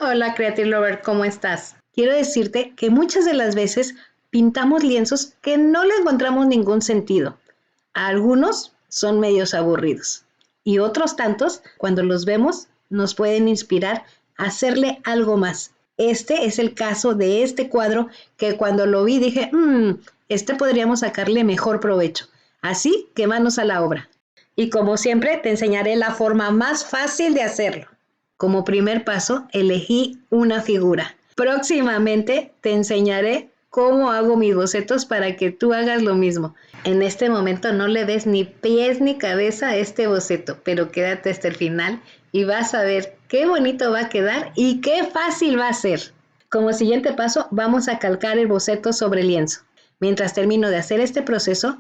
Hola Creative Lover, ¿cómo estás? Quiero decirte que muchas de las veces pintamos lienzos que no le encontramos ningún sentido. A algunos son medios aburridos y otros tantos, cuando los vemos, nos pueden inspirar a hacerle algo más. Este es el caso de este cuadro que cuando lo vi dije, este podríamos sacarle mejor provecho. Así que manos a la obra. Y como siempre, te enseñaré la forma más fácil de hacerlo. Como primer paso, elegí una figura. Próximamente te enseñaré cómo hago mis bocetos para que tú hagas lo mismo. En este momento no le des ni pies ni cabeza a este boceto, pero quédate hasta el final y vas a ver qué bonito va a quedar y qué fácil va a ser. Como siguiente paso, vamos a calcar el boceto sobre el lienzo. Mientras termino de hacer este proceso,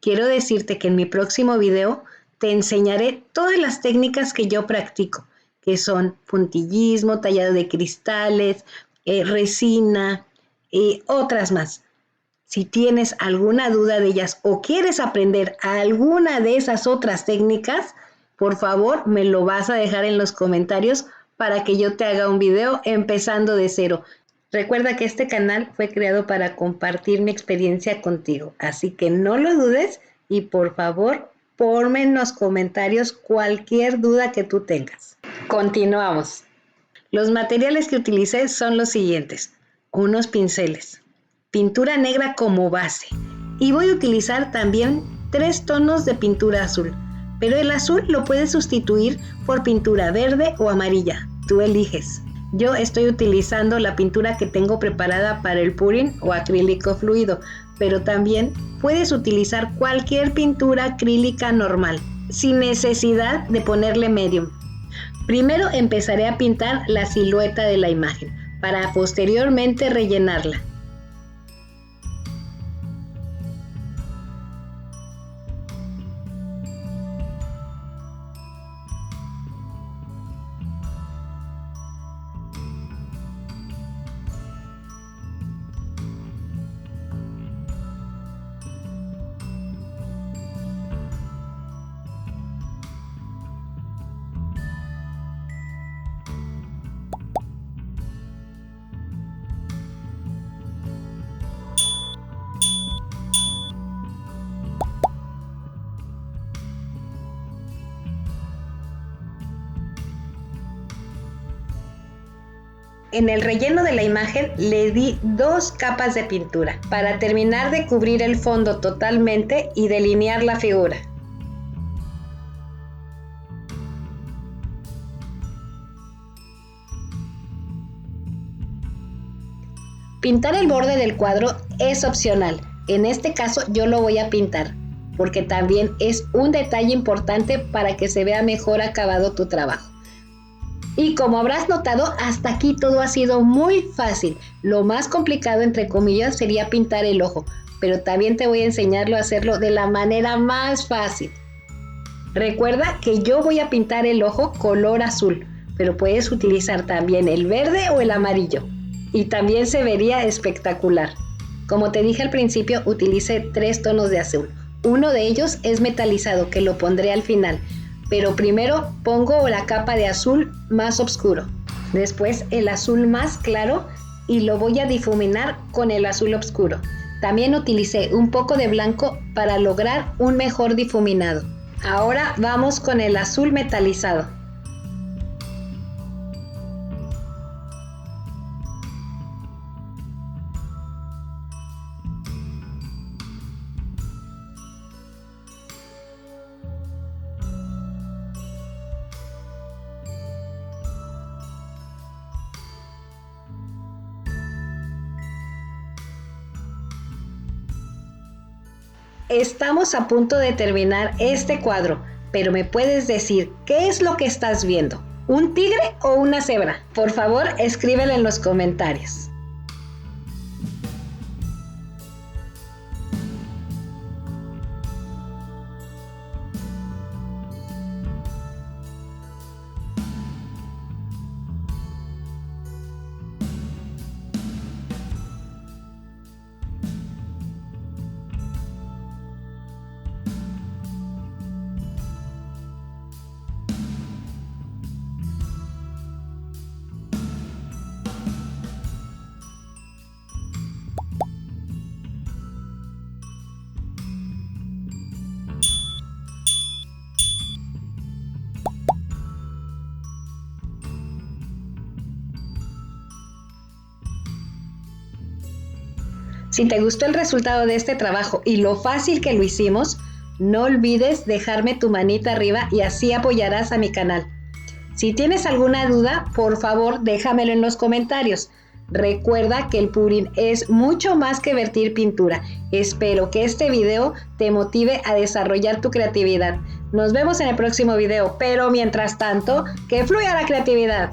quiero decirte que en mi próximo video te enseñaré todas las técnicas que yo practico, que son puntillismo, tallado de cristales, resina y otras más. Si tienes alguna duda de ellas o quieres aprender alguna de esas otras técnicas, por favor me lo vas a dejar en los comentarios para que yo te haga un video empezando de cero. Recuerda que este canal fue creado para compartir mi experiencia contigo, así que no lo dudes y por favor ponme en los comentarios cualquier duda que tú tengas. Continuamos. Los materiales que utilicé son los siguientes: unos pinceles, pintura negra como base y voy a utilizar también 3 tonos de pintura azul, pero el azul lo puedes sustituir por pintura verde o amarilla, tú eliges. Yo estoy utilizando la pintura que tengo preparada para el pouring o acrílico fluido, pero también puedes utilizar cualquier pintura acrílica normal, sin necesidad de ponerle medium. Primero empezaré a pintar la silueta de la imagen, para posteriormente rellenarla. En el relleno de la imagen le di 2 capas de pintura para terminar de cubrir el fondo totalmente y delinear la figura. Pintar el borde del cuadro es opcional. En este caso yo lo voy a pintar, porque también es un detalle importante para que se vea mejor acabado tu trabajo. Y como habrás notado, hasta aquí todo ha sido muy fácil. Lo más complicado, entre comillas, sería pintar el ojo, pero también te voy a enseñarlo a hacerlo de la manera más fácil. Recuerda que yo voy a pintar el ojo color azul, pero puedes utilizar también el verde o el amarillo. Y también se vería espectacular. Como te dije al principio, utilicé 3 tonos de azul. Uno de ellos es metalizado, que lo pondré al final. Pero primero pongo la capa de azul más oscuro, después el azul más claro y lo voy a difuminar con el azul oscuro. También utilicé un poco de blanco para lograr un mejor difuminado. Ahora vamos con el azul metalizado. Estamos a punto de terminar este cuadro, pero ¿me puedes decir qué es lo que estás viendo? ¿Un tigre o una cebra? Por favor, escríbelo en los comentarios. Si te gustó el resultado de este trabajo y lo fácil que lo hicimos, no olvides dejarme tu manita arriba y así apoyarás a mi canal. Si tienes alguna duda, por favor déjamelo en los comentarios. Recuerda que el pudding es mucho más que vertir pintura. Espero que este video te motive a desarrollar tu creatividad. Nos vemos en el próximo video, pero mientras tanto, ¡que fluya la creatividad!